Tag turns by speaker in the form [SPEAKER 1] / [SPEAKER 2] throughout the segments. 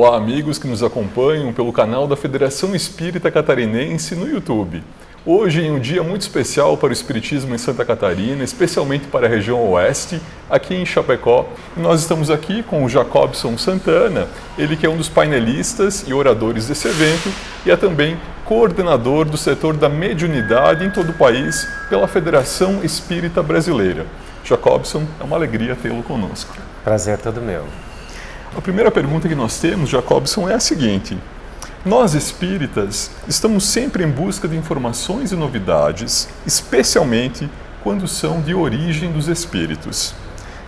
[SPEAKER 1] Olá, amigos que nos acompanham pelo canal da Federação Espírita Catarinense no YouTube. Hoje, em um dia muito especial para o Espiritismo em Santa Catarina, especialmente para a região oeste, aqui em Chapecó, nós estamos aqui com o Jacobson Santana, ele que é um dos painelistas e oradores desse evento e é também coordenador do setor da mediunidade em todo o país pela Federação Espírita Brasileira. Jacobson, é uma alegria tê-lo conosco.
[SPEAKER 2] Prazer todo meu.
[SPEAKER 1] A primeira pergunta que nós temos, Jacobson, é a seguinte: nós espíritas estamos sempre em busca de informações e novidades, especialmente quando são de origem dos espíritos.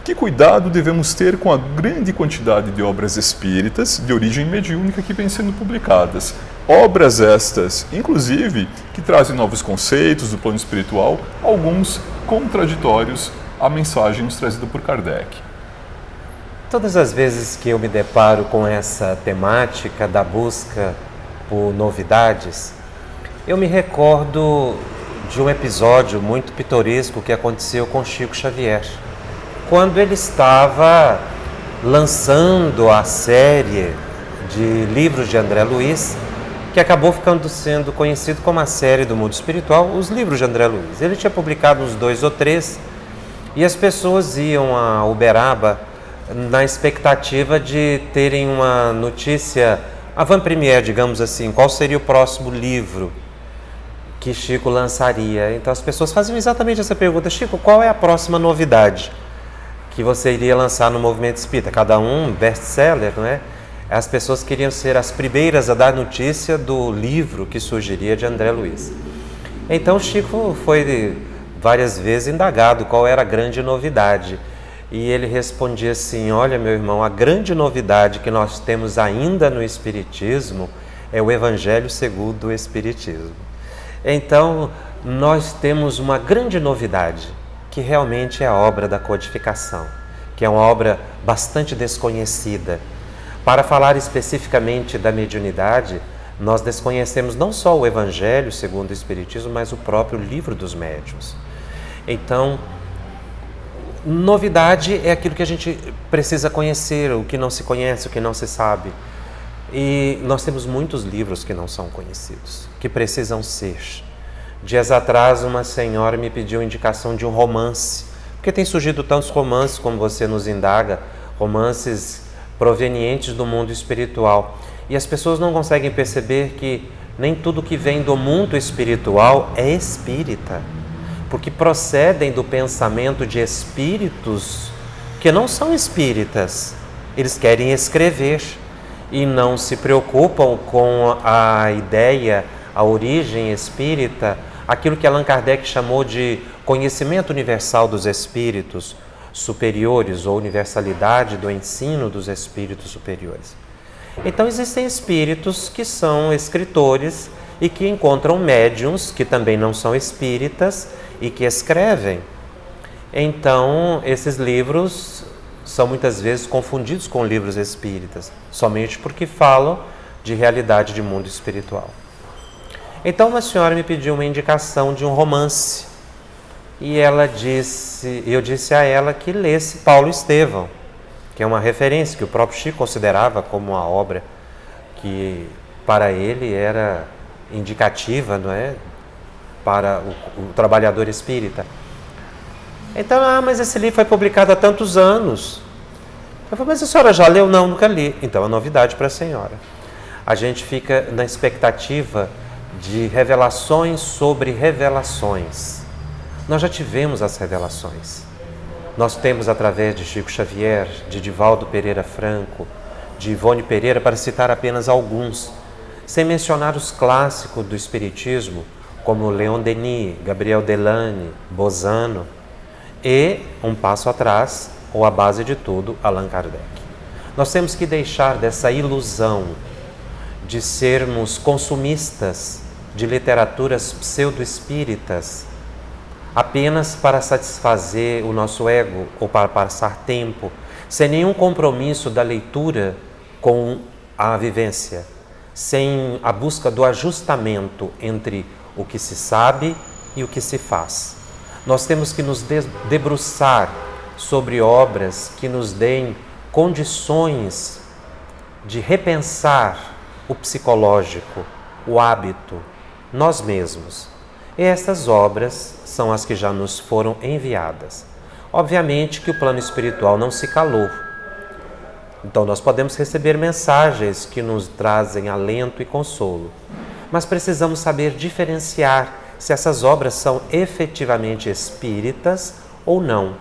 [SPEAKER 1] Que cuidado devemos ter com a grande quantidade de obras espíritas de origem mediúnica que vêm sendo publicadas? Obras estas, inclusive, que trazem novos conceitos do plano espiritual, alguns contraditórios à mensagem nos trazida por Kardec.
[SPEAKER 2] Todas as vezes que eu me deparo com essa temática da busca por novidades, eu me recordo de um episódio muito pitoresco que aconteceu com Chico Xavier, quando ele estava lançando a série de livros de André Luiz, que acabou sendo conhecido como a série do mundo espiritual, os livros de André Luiz. Ele tinha publicado uns 2 ou 3 e as pessoas iam a Uberaba na expectativa de terem uma notícia avant-première, digamos assim, qual seria o próximo livro que Chico lançaria. Então as pessoas faziam exatamente essa pergunta: Chico, qual é a próxima novidade que você iria lançar no movimento espírita? Cada um best-seller, não é? As pessoas queriam ser as primeiras a dar notícia do livro que surgiria de André Luiz. Então Chico foi várias vezes indagado qual era a grande novidade. E ele respondia assim: olha, meu irmão, a grande novidade que nós temos ainda no Espiritismo é o Evangelho segundo o Espiritismo. Então, nós temos uma grande novidade, que realmente é a obra da codificação, que é uma obra bastante desconhecida. Para falar especificamente da mediunidade, nós desconhecemos não só o Evangelho segundo o Espiritismo, mas o próprio Livro dos Médiuns. Então, novidade é aquilo que a gente precisa conhecer, o que não se conhece, o que não se sabe. E nós temos muitos livros que não são conhecidos, que precisam ser. Dias atrás, uma senhora me pediu indicação de um romance, porque tem surgido tantos romances, como você nos indaga, romances provenientes do mundo espiritual. E as pessoas não conseguem perceber que nem tudo que vem do mundo espiritual é espírita, porque procedem do pensamento de espíritos que não são espíritas. Eles querem escrever e não se preocupam com a ideia, a origem espírita, aquilo que Allan Kardec chamou de conhecimento universal dos espíritos superiores ou universalidade do ensino dos espíritos superiores. Então existem espíritos que são escritores e que encontram médiuns que também não são espíritas e que escrevem. Então, esses livros são muitas vezes confundidos com livros espíritas, somente porque falam de realidade de mundo espiritual. Então, uma senhora me pediu uma indicação de um romance e eu disse a ela que lesse Paulo Estevão, que é uma referência que o próprio Chico considerava como uma obra que para ele era indicativa, não é? Para o trabalhador espírita. Então, mas esse livro foi publicado há tantos anos. Eu falei: mas a senhora já leu? Não, nunca li. Então é novidade para a senhora. A gente fica na expectativa de revelações sobre revelações. Nós já tivemos as revelações. Nós temos através de Chico Xavier, de Divaldo Pereira Franco, de Ivone Pereira, para citar apenas alguns, sem mencionar os clássicos do Espiritismo, como Leon Denis, Gabriel Delane, Bozano, e, um passo atrás, ou a base de tudo, Allan Kardec. Nós temos que deixar dessa ilusão de sermos consumistas de literaturas pseudo-espíritas apenas para satisfazer o nosso ego ou para passar tempo, sem nenhum compromisso da leitura com a vivência, sem a busca do ajustamento entre o que se sabe e o que se faz. Nós temos que nos debruçar sobre obras que nos deem condições de repensar o psicológico, o hábito, nós mesmos. E estas obras são as que já nos foram enviadas. Obviamente que o plano espiritual não se calou. Então nós podemos receber mensagens que nos trazem alento e consolo. Mas precisamos saber diferenciar se essas obras são efetivamente espíritas ou não.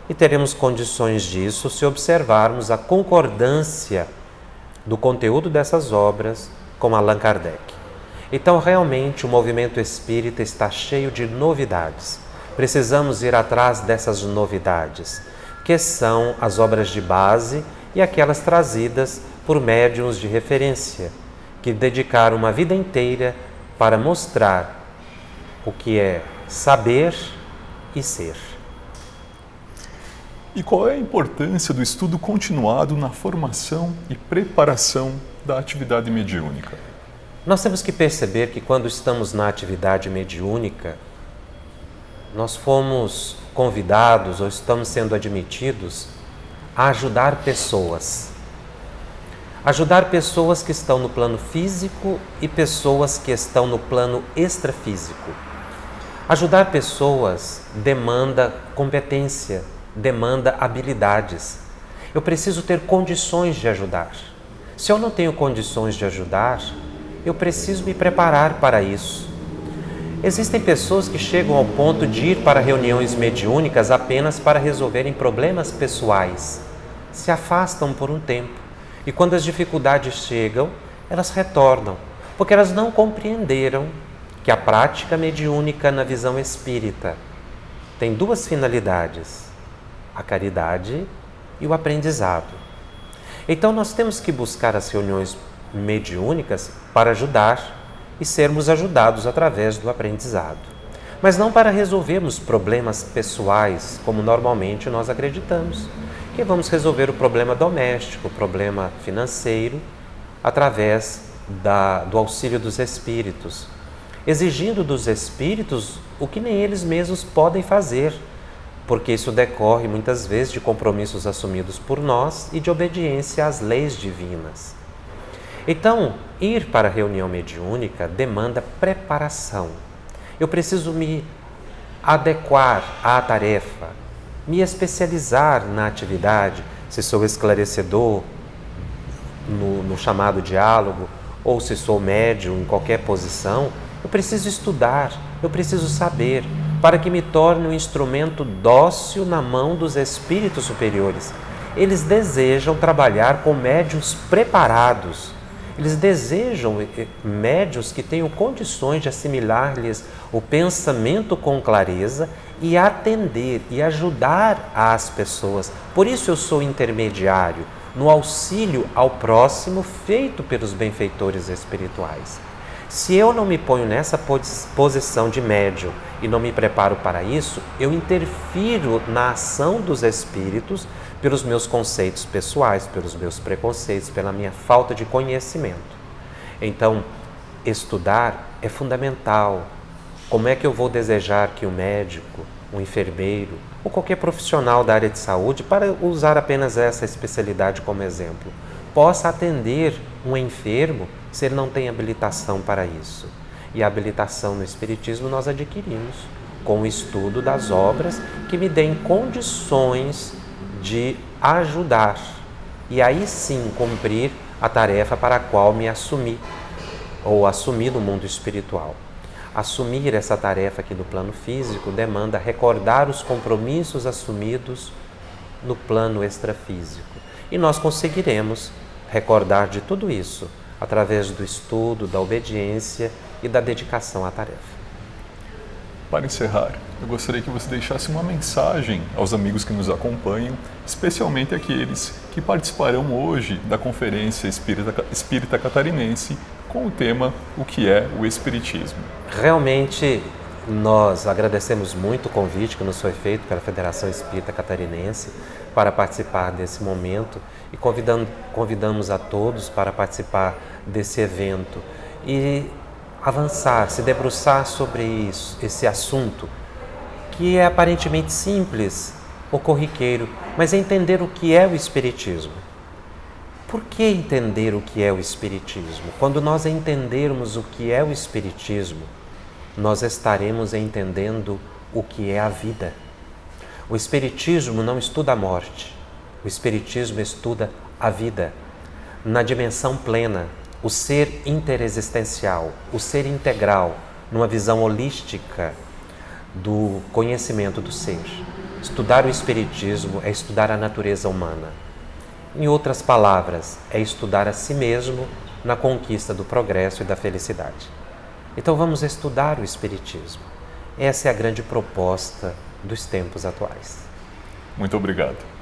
[SPEAKER 2] E teremos condições disso se observarmos a concordância do conteúdo dessas obras com Allan Kardec. Então, realmente, o movimento espírita está cheio de novidades. Precisamos ir atrás dessas novidades, que são as obras de base e aquelas trazidas por médiuns de referência, que dedicaram uma vida inteira para mostrar o que é saber e ser.
[SPEAKER 1] E qual é a importância do estudo continuado na formação e preparação da atividade mediúnica?
[SPEAKER 2] Nós temos que perceber que quando estamos na atividade mediúnica, nós fomos convidados ou estamos sendo admitidos a ajudar pessoas. Ajudar pessoas que estão no plano físico e pessoas que estão no plano extrafísico. Ajudar pessoas demanda competência, demanda habilidades. Eu preciso ter condições de ajudar. Se eu não tenho condições de ajudar, eu preciso me preparar para isso. Existem pessoas que chegam ao ponto de ir para reuniões mediúnicas apenas para resolverem problemas pessoais. Se afastam por um tempo e quando as dificuldades chegam, elas retornam, porque elas não compreenderam que a prática mediúnica na visão espírita tem duas finalidades: a caridade e o aprendizado. Então nós temos que buscar as reuniões mediúnicas para ajudar e sermos ajudados através do aprendizado. Mas não para resolvermos problemas pessoais, como normalmente nós acreditamos, que vamos resolver o problema doméstico, o problema financeiro, através do auxílio dos espíritos, exigindo dos espíritos o que nem eles mesmos podem fazer, porque isso decorre muitas vezes de compromissos assumidos por nós e de obediência às leis divinas. Então, ir para a reunião mediúnica demanda preparação. Eu preciso me adequar à tarefa, me especializar na atividade, se sou esclarecedor no chamado diálogo, ou se sou médium em qualquer posição, eu preciso estudar, eu preciso saber, para que me torne um instrumento dócil na mão dos espíritos superiores. Eles desejam trabalhar com médiuns preparados. Eles desejam médiuns que tenham condições de assimilar-lhes o pensamento com clareza e atender e ajudar as pessoas. Por isso eu sou intermediário no auxílio ao próximo feito pelos benfeitores espirituais. Se eu não me ponho nessa posição de médium e não me preparo para isso, eu interfiro na ação dos espíritos pelos meus conceitos pessoais, pelos meus preconceitos, pela minha falta de conhecimento. Então, estudar é fundamental. Como é que eu vou desejar que o médico, o enfermeiro ou qualquer profissional da área de saúde, para usar apenas essa especialidade como exemplo, possa atender um enfermo se ele não tem habilitação para isso? E a habilitação no Espiritismo nós adquirimos com o estudo das obras que me deem condições de ajudar e aí sim cumprir a tarefa para a qual me assumi ou assumi no mundo espiritual. Assumir essa tarefa aqui no plano físico demanda recordar os compromissos assumidos no plano extrafísico. E nós conseguiremos recordar de tudo isso através do estudo, da obediência e da dedicação à tarefa.
[SPEAKER 1] Para encerrar, eu gostaria que você deixasse uma mensagem aos amigos que nos acompanham, especialmente aqueles que participarão hoje da Conferência Espírita Catarinense com o tema O que é o Espiritismo.
[SPEAKER 2] Realmente, nós agradecemos muito o convite que nos foi feito pela Federação Espírita Catarinense para participar desse momento e convidamos a todos para participar desse evento e avançar, se debruçar sobre isso, esse assunto que é aparentemente simples ou corriqueiro, mas é entender o que é o Espiritismo. Por que entender o que é o Espiritismo? Quando nós entendermos o que é o Espiritismo, nós estaremos entendendo o que é a vida. O Espiritismo não estuda a morte, o Espiritismo estuda a vida, na dimensão plena, o ser interexistencial, o ser integral, numa visão holística do conhecimento do ser. Estudar o Espiritismo é estudar a natureza humana. Em outras palavras, é estudar a si mesmo na conquista do progresso e da felicidade. Então vamos estudar o Espiritismo. Essa é a grande proposta dos tempos atuais.
[SPEAKER 1] Muito obrigado.